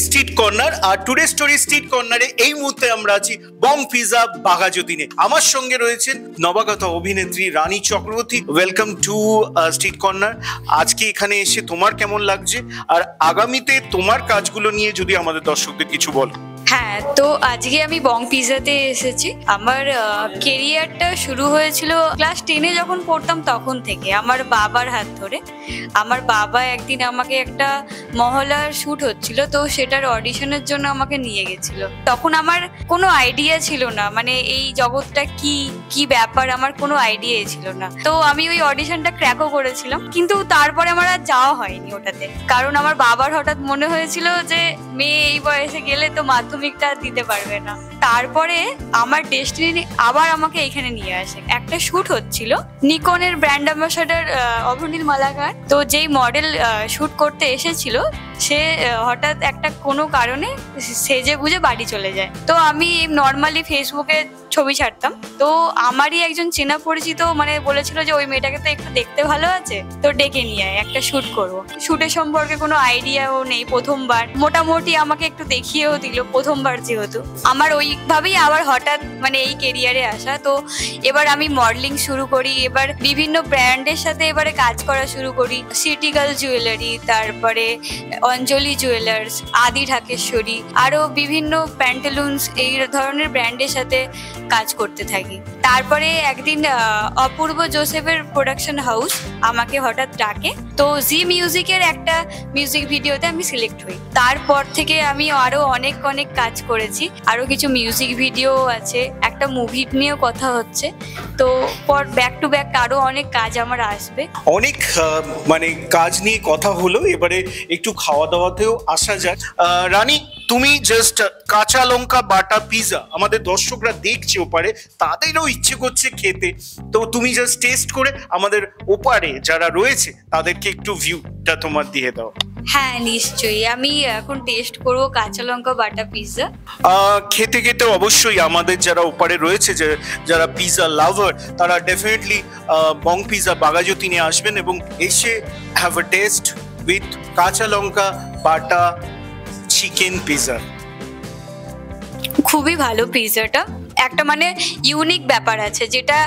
Street corner, আর today story street কর্নারে এই মুহূর্তে আমরা আছি বং পিজা বাঘাযতীনে। আমার সঙ্গে রয়েছেন নবাগত অভিনেত্রী Rani Chakraborty. Welcome to street corner. আজকে এখানে এসে তোমার কেমন লাগছে, আর আগামীতে তোমার কাজগুলো নিয়ে যদি আমাদের দর্শকদের কিছু বলো। হ্যাঁ, তো আজকে আমি বং পিজাতে এসেছি। আমার কেরিয়ারটা শুরু হয়েছিল ক্লাস 10-এ যখন পড়তাম তখন থেকে, আমার বাবার হাত ধরে। আমার বাবা একদিন আমাকে একটা মহলার শ্যুট হচ্ছিল, তো সেটার অডিশনের জন্য আমাকে নিয়ে গেছিল। তখন আমার কোনো আইডিয়া ছিল না, মানে এই জগৎটা কি ব্যাপার, আমার কোনো আইডিয়াই ছিল না। তো আমি ওই অডিশনটা ক্র্যাকও করেছিলাম, কিন্তু তারপরে আমার আর যাওয়া হয়নি ওটাতে, কারণ আমার বাবার হঠাৎ মনে হয়েছিল যে মেয়ে এই বয়সে গেলে তো মাধ্যমিকটা দিতে পারবে না। তারপরে আমার ডেস্টিনি আবার আমাকে এখানে নিয়ে আসে। একটা শুট হচ্ছিল, নিকনের ব্র্যান্ড অ্যাম্বাসাডার অভনীল মালাকার, তো যেই মডেল শুট করতে এসেছিল সে হঠাৎ একটা কোনো কারণে সেজে গুজে বাড়ি চলে যায়। তো আমি নর্মালি ফেসবুকে ছবি ছাড়তাম, তো আমারই একজন চেনা পরিচিত মানে বলেছিল যে ওই মেয়েটাকে তো একটু দেখতে ভালো আছে, তো ডেকে নিয়ে আয়, একটা শুট করবো। শুটের সম্পর্কে কোনো আইডিয়াও নেই, প্রথমবার মোটামুটি আমাকে একটু দেখিয়েও দিল, প্রথমবার যেহেতু। আমার ওইভাবেই আবার হঠাৎ মানে এই কেরিয়ারে আসা। তো এবার আমি মডেলিং শুরু করি, এবার বিভিন্ন ব্র্যান্ডের সাথে এবারে কাজ করা শুরু করি। সিটি গার্ল জুয়েলারি, তারপরে অঞ্জলি জুয়েলার্স, আদি ঢাকেশ্বরী, আরো বিভিন্ন প্যান্টালুন্স, এই ধরনের ব্র্যান্ডের সাথে কাজ করতে থাকি। তারপরে একদিন অপূর্ব জোসেফের প্রোডাকশন হাউস আমাকে হঠাৎ ডাকে, তো জি মিউজিকের একটা মিউজিক ভিডিওতে আমি সিলেক্ট হই। তারপর থেকে আমি আরো অনেক কাজ করেছি, আরো কিছু মিউজিক ভিডিও আছে, একটা মুভি নিয়েও কথা হচ্ছে। তো পর ব্যাক টু ব্যাক আরো অনেক কাজ আমার আসবে। অনেক মানে কাজ নিয়ে কথা হলো, এবারে একটু খাওয়া দাওয়াতেও আসা যাক। রানী, তুমি জাস্ট কাঁচা লঙ্কা বাটা পিজা, আমাদের দর্শকরা দেখছে ওপারে, তাদেরও ইচ্ছে করছে খেতে, তো তুমি জাস্ট টেস্ট করে আমাদের ওপারে যারা রয়েছে তাদেরকে একটু ভিউটা তোমার দিয়ে দাও। হ্যাঁ নিশ্চয়ই, আমি এখন টেস্ট করবো কাঁচা লঙ্কা বাটা পিৎজা। খেতে খেতে অবশ্যই আমাদের যারা ওপারে রয়েছে, যারা পিৎজা লাভার, তারা ডেফিনেটলি বং পিজা বাঘাযতীনে আসবেন এবং এসে হ্যাভ আ টেস্ট উইথ কাঁচা লঙ্কা বাটা চিকেন পিৎজা। খুবই ভালো পিৎজাটা, একটা মানে ইউনিক ব্যাপার আছে যেটা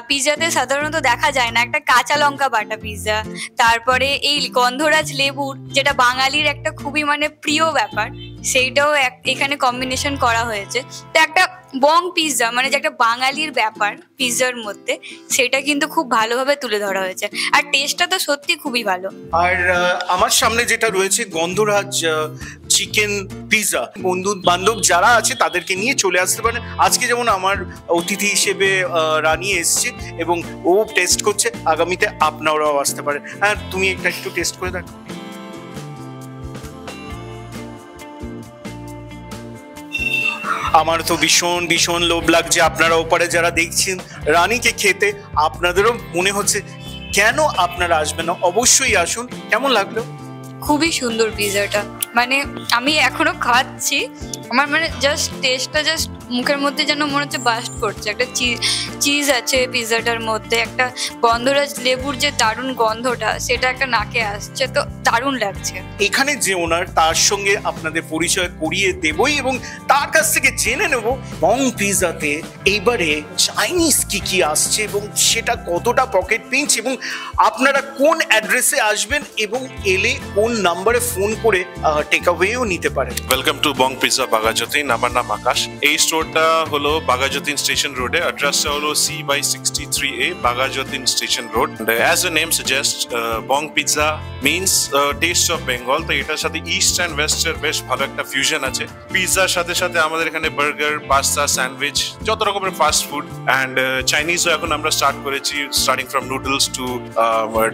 পিৎজাতে সাধারণত দেখা যায় না, একটা কাঁচা লঙ্কা বাটা পিৎজা। তারপরে এই গন্ধরাজ লেবুর, যেটা বাঙালির একটা খুবই মানে প্রিয় ব্যাপার, সেইটাও এখানে কম্বিনেশন করা হয়েছে। তো একটা বং পিৎজা মানে যে একটা বাঙালির ব্যাপার পিৎজার মধ্যে, সেটা কিন্তু খুব ভালোভাবে তুলে ধরা হয়েছে, আর টেস্টটা তো সত্যি খুবই ভালো। আর আমার সামনে যেটা রয়েছে গন্ধরাজ চিকেন পিৎজা, বন্ধু বান্ধব যারা আছে তাদেরকে নিয়ে চলে আসতে পারেন। আজকে যেমন আমার অতিথি হিসেবে রানী এসছে এবং ও টেস্ট করছে, আগামীতে আপনারাও আসতে পারেন। হ্যাঁ, তুমি একটু টেস্ট করে দেখো। আমার তো ভীষণ লোভ লাগছে। আপনারা ওপারে যারা দেখছেন রানীকে খেতে, আপনাদেরও মনে হচ্ছে কেন আপনারা আসবেন না, অবশ্যই আসুন। কেমন লাগলো? খুবই সুন্দর পিৎজাটা, মানে আমি এখনো খাচ্ছি, আমার মানে জাস্ট টেস্টটা জাস্ট মুখের মধ্যে যেন মনে হচ্ছে বাস্ট করছে। একটা চিজ আছে পিৎজাটার মধ্যে, একটা গন্ধরাজ লেবুর যে দারুণ গন্ধটা, সেটা একটা নাকে আসছে, তো দারুণ লাগছে। এখানে যে ওনার, তার সঙ্গে আপনাদের পরিচয় করিয়ে দেবই এবং তার কাছ থেকে জেনে নেব বং পিৎজাতে এইবারে চাইনিজ কি আসছে এবং সেটা কতটা পকেট পিঞ্চ, এবং আপনারা কোন অ্যাড্রেসে আসবেন এবং এলে কোন নাম্বারে ফোন করে টেক অ্যাওয়েও নিতে পারেন। Welcome to Bong pizza Baghajatin. আমার নাম আকাশ। এই স্টোরটা হলো বাঘাযতীন স্টেশন রোডে। অ্যাড্রেসটা হলো C/63A Baghajatin station road. As a name suggest, Bong pizza means test of Bengal. তো এটার সাথে ইস্ট অ্যান্ড ওয়েস্টের বেশ ভালো একটা ফিউশন আছে। পিৎজার সাথে সাথে আমাদের এখানে বার্গার, পাস্তা, স্যান্ডউইচ, যত রকমের ফাস্ট ফুড অ্যান্ড চাইনিজও এখন আমরা স্টার্ট করেছি, starting from noodles to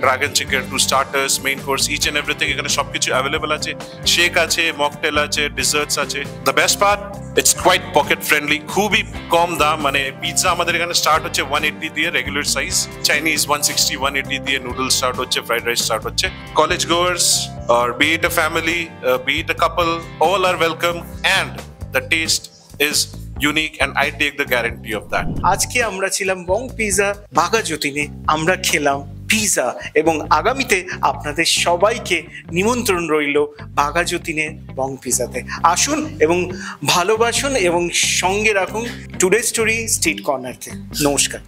dragon chicken to starters, main course, each and everything এখানে সবকিছু অ্যাভেলেবল আছে। শেক আছে, মকটেল আছে, ডিজার্টস আছে। The best part, it's quite pocket friendly, খুবই কম দাম। মানে পিৎজা আমাদের এখানে স্টার্ট হচ্ছে 180 দিয়ে রেগুলার সাইজ, চাইনিজ 160, 180 দিয়ে নুডলস স্টার্ট হচ্ছে, ফ্রাইড রাইস স্টার্ট হচ্ছে। College goers or be it a family, be it a couple, all are welcome and the taste is unique and I take the guarantee of that. আজকে আমরা ছিলাম বং pizza বাঘাযতীনে, আমরা খেলাম pizza. এবং আগামীতে আপনাদের সবাইকে নিমন্ত্রণ রইল বাঘাযতীনের বং পিৎজাতে। আসুন এবং ভালোবাসুন এবং সঙ্গে রাখুন টুডে স্টোরি স্ট্রিট কর্নারকে। নমস্কার।